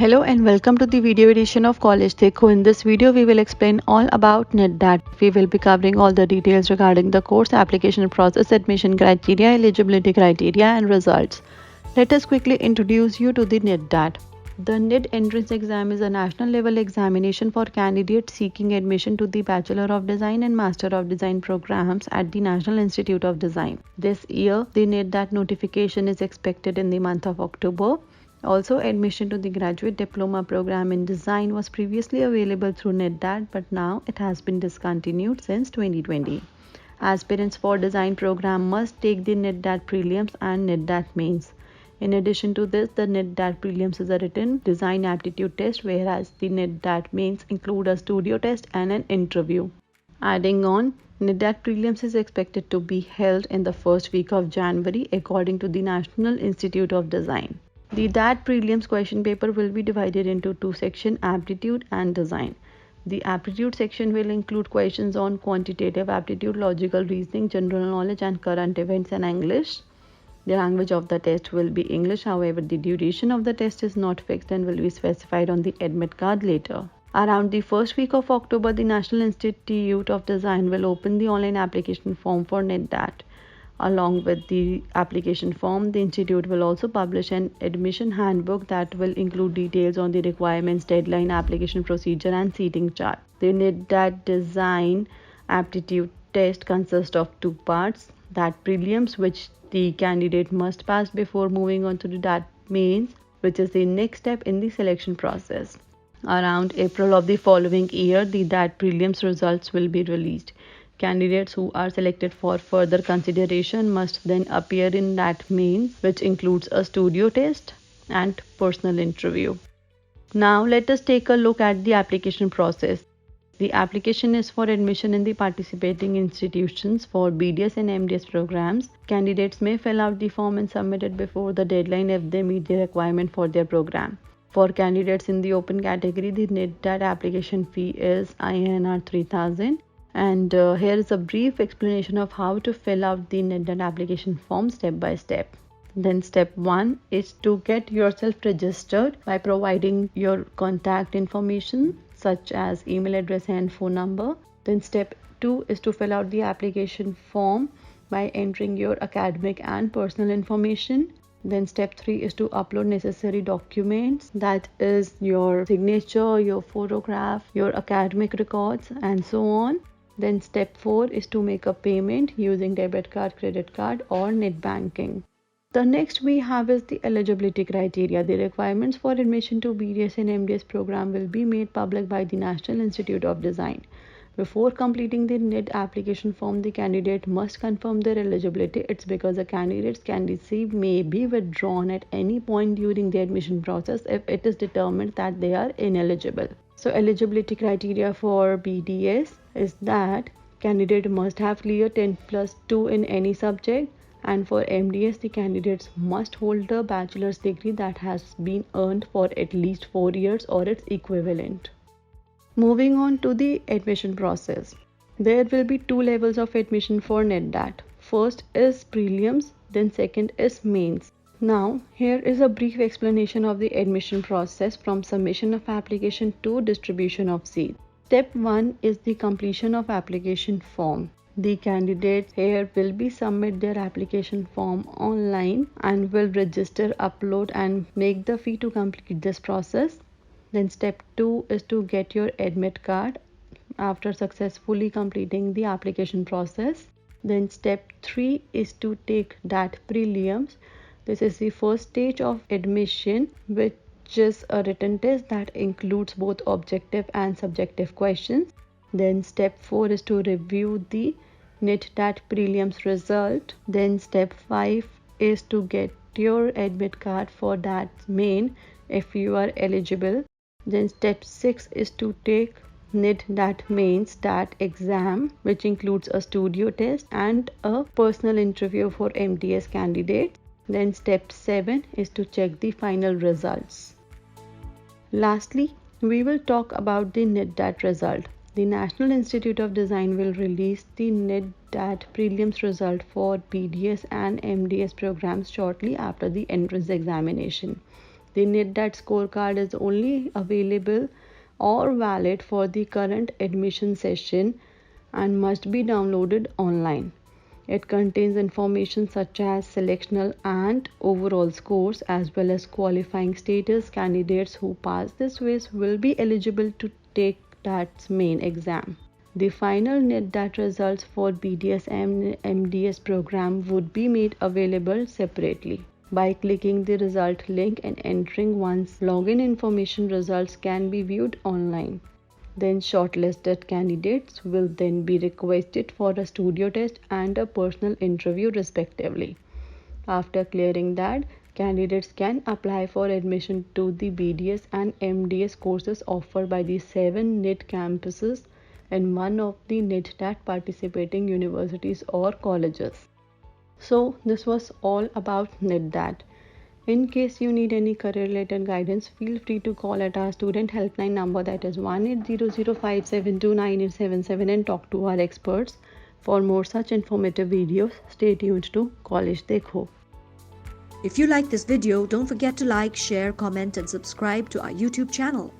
Hello and welcome to the video edition of CollegeDekho. In this video, we will explain all about NID DAT. We will be covering all the details regarding the course application process, admission criteria, eligibility criteria, and results. Let us quickly introduce you to the NID DAT. The NID entrance exam is a national level examination for candidates seeking admission to the Bachelor of Design and Master of Design programs at the National Institute of Design. This year, the NID DAT notification is expected in the month of October. Also, admission to the graduate diploma program in design was previously available through NID DAT, but now it has been discontinued since 2020. Aspirants for design program must take the NID DAT prelims and NID DAT mains. In addition to this, the NID DAT prelims is a written design aptitude test, whereas the NID DAT mains include a studio test and an interview. Adding on, NID DAT prelims is expected to be held in the first week of January according to the National Institute of Design. The DAT prelims question paper will be divided into two sections, aptitude and design. The aptitude section will include questions on quantitative aptitude, logical reasoning, general knowledge, and current events in English. The language of the test will be English, however, the duration of the test is not fixed and will be specified on the admit card later. Around the first week of October, the National Institute of Design will open the online application form for NID DAT. Along with the application form, the institute will also publish an admission handbook that will include details on the requirements, deadline, application procedure, and seating chart. The NID DAT design aptitude test consists of two parts: DAT prelims, which the candidate must pass before moving on to the DAT mains, which is the next step in the selection process. Around April of the following year, the DAT prelims results will be released. Candidates who are selected for further consideration must then appear in DAT mains, which includes a studio test and personal interview. Now let us take a look at the application process. The application is for admission in the participating institutions for BDS and MDS programs. Candidates may fill out the form and submit it before the deadline if they meet the requirement for their program. For candidates in the open category, the NID DAT application fee is INR 3000. And here is a brief explanation of how to fill out the NID DAT application form step by step. Then step 1 is to get yourself registered by providing your contact information such as email address and phone number. Then step 2 is to fill out the application form by entering your academic and personal information. Then step 3 is to upload necessary documents, that is your signature, your photograph, your academic records, and so on. Then step 4 is to make a payment using debit card, credit card, or net banking. The next we have is the eligibility criteria. The requirements for admission to BDS and MDS program will be made public by the National Institute of Design. Before completing the NID application form, the candidate must confirm their eligibility. It's because a candidate's candidacy may be withdrawn at any point during the admission process if it is determined that they are ineligible. So eligibility criteria for BDS is that candidate must have cleared 10+2 in any subject, and for MDS the candidates must hold a bachelor's degree that has been earned for at least 4 years or its equivalent. Moving on to the admission process. There will be two levels of admission for NID DAT. First is prelims, then second is mains. Now, here is a brief explanation of the admission process from submission of application to distribution of seats. Step 1 is the completion of application form. The candidates here will be submit their application form online and will register, upload, and make the fee to complete this process. Then step 2 is to get your admit card after successfully completing the application process. Then step 3 is to take DAT prelims. This is the first stage of admission, which is a written test that includes both objective and subjective questions. Then step 4 is to review the NID DAT prelims result. Then step 5 is to get your admit card for DAT main if you are eligible. Then step 6 is to take NID DAT mains DAT exam, which includes a studio test and a personal interview for MDS candidates. Then step 7 is to check the final results. Lastly, we will talk about the NID DAT result. The National Institute of Design will release the NID DAT prelims result for BDS and MDS programs shortly after the entrance examination. The NID DAT scorecard is only available or valid for the current admission session and must be downloaded online. It contains information such as selectional and overall scores as well as qualifying status. Candidates who pass this quiz will be eligible to take DAT's main exam. The final NID DAT results for BDS and MDS program would be made available separately. By clicking the result link and entering one's login information, results can be viewed online. Then shortlisted candidates will then be requested for a studio test and a personal interview respectively. After clearing that, candidates can apply for admission to the BDS and MDS courses offered by the 7 NID campuses in one of the NID DAT participating universities or colleges. So this was all about NID DAT. In case you need any career related guidance, feel free to call at our student helpline number, that is 180057298877, and talk to our experts. For more such informative videos, stay tuned to CollegeDekho. If you like this video, don't forget to like, share, comment and subscribe to our YouTube channel.